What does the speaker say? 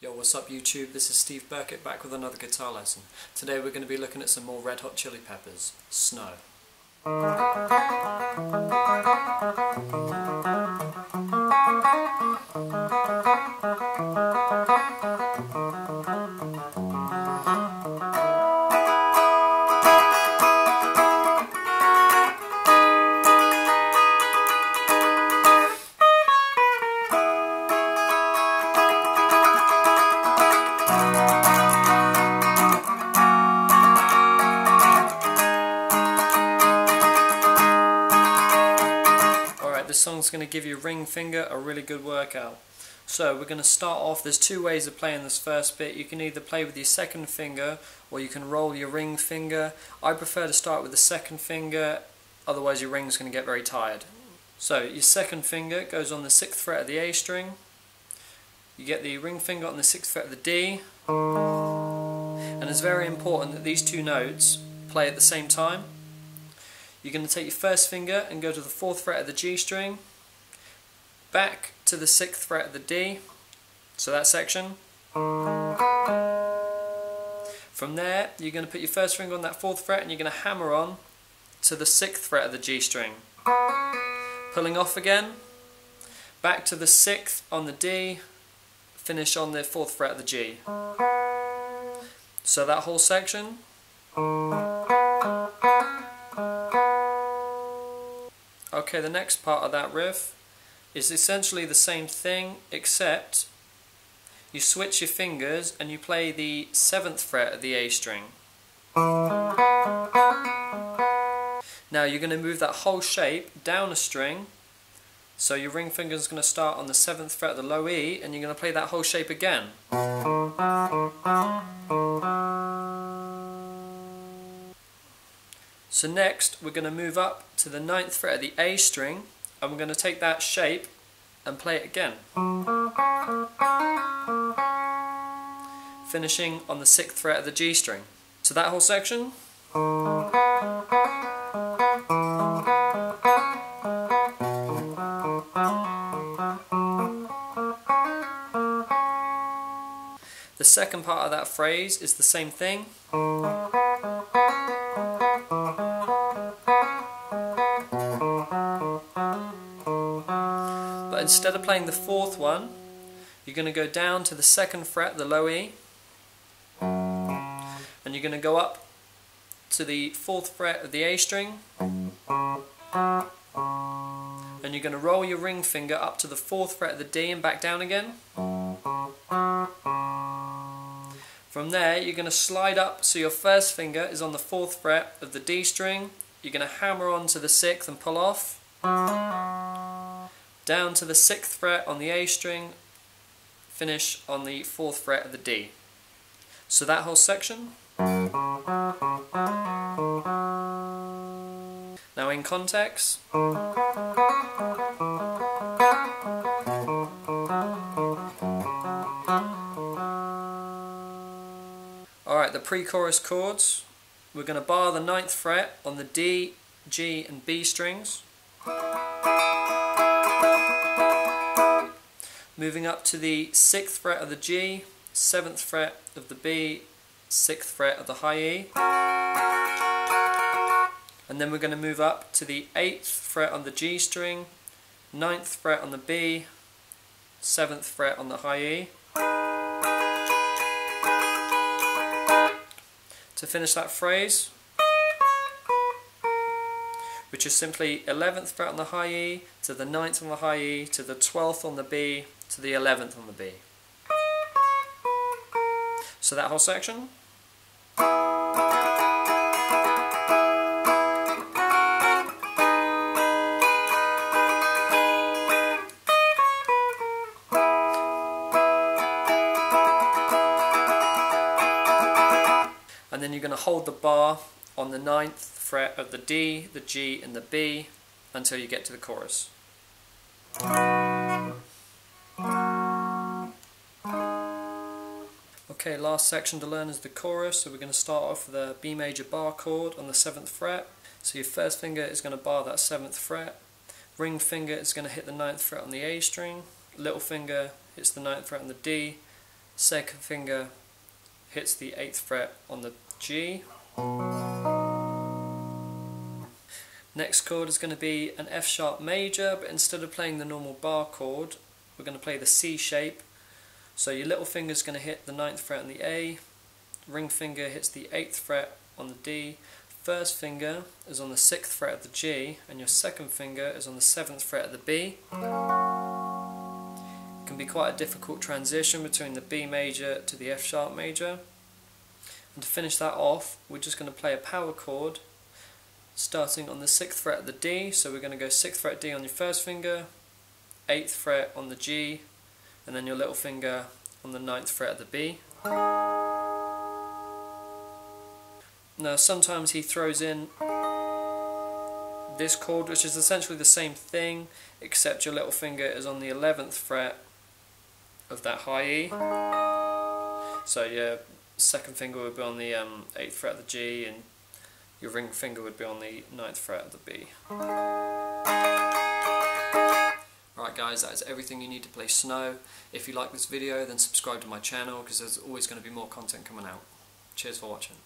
Yo, what's up YouTube? This is Steve Burkett back with another guitar lesson. Today we're going to be looking at some more Red Hot Chili Peppers, Snow. This song's going to give your ring finger a really good workout. So we're going to start off, there's two ways of playing this first bit. You can either play with your second finger or you can roll your ring finger. I prefer to start with the second finger, otherwise your ring's going to get very tired. So your second finger goes on the 6th fret of the A string. You get the ring finger on the 6th fret of the D. And it's very important that these two notes play at the same time. You're going to take your first finger and go to the 4th fret of the G string, back to the 6th fret of the D, so that section. From there, you're going to put your first finger on that 4th fret and you're going to hammer on to the 6th fret of the G string. Pulling off again, back to the 6th on the D, finish on the 4th fret of the G. So that whole section. Okay, the next part of that riff is essentially the same thing, except you switch your fingers and you play the 7th fret of the A string. Now you're going to move that whole shape down a string, so your ring finger is going to start on the 7th fret of the low E and you're going to play that whole shape again. So next we're going to move up to the 9th fret of the A string and we're going to take that shape and play it again. Finishing on the 6th fret of the G string. So that whole section. The second part of that phrase is the same thing. But instead of playing the 4th one, you're going to go down to the 2nd fret, the low E, and you're going to go up to the 4th fret of the A string, and you're going to roll your ring finger up to the 4th fret of the D and back down again. From there you're going to slide up so your first finger is on the 4th fret of the D string, you're going to hammer on to the 6th and pull off, down to the 6th fret on the A string, finish on the 4th fret of the D. So that whole section. Now in context. Alright, the pre-chorus chords. We're going to bar the 9th fret on the D, G and B strings. Moving up to the 6th fret of the G, 7th fret of the B, 6th fret of the high E. And then we're going to move up to the 8th fret on the G string, 9th fret on the B, 7th fret on the high E. To finish that phrase, which is simply 11th fret on the high E, to the 9th on the high E, to the 12th on the B, to the 11th on the B. So that whole section. And then you're going to hold the bar on the 9th fret of the D, the G and the B until you get to the chorus. Okay, last section to learn is the chorus, so we're going to start off with a B major bar chord on the 7th fret. So your first finger is going to bar that 7th fret, ring finger is going to hit the 9th fret on the A string, little finger hits the 9th fret on the D, second finger hits the 8th fret on the G. Next chord is going to be an F sharp major, but instead of playing the normal bar chord, we're going to play the C shape. So your little finger is going to hit the 9th fret on the A, ring finger hits the 8th fret on the D, first finger is on the 6th fret of the G, and your second finger is on the 7th fret of the B. It can be quite a difficult transition between the B major to the F sharp major. And to finish that off, we're just going to play a power chord starting on the 6th fret of the D, so we're going to go 6th fret D on your first finger, 8th fret on the G, and then your little finger on the 9th fret of the B. Now sometimes he throws in this chord, which is essentially the same thing, except your little finger is on the 11th fret of that high E. So your second finger would be on the 8th fret of the G, and your ring finger would be on the 9th fret of the B. Alright guys, that is everything you need to play Snow. If you like this video, then subscribe to my channel, because there's always going to be more content coming out. Cheers for watching.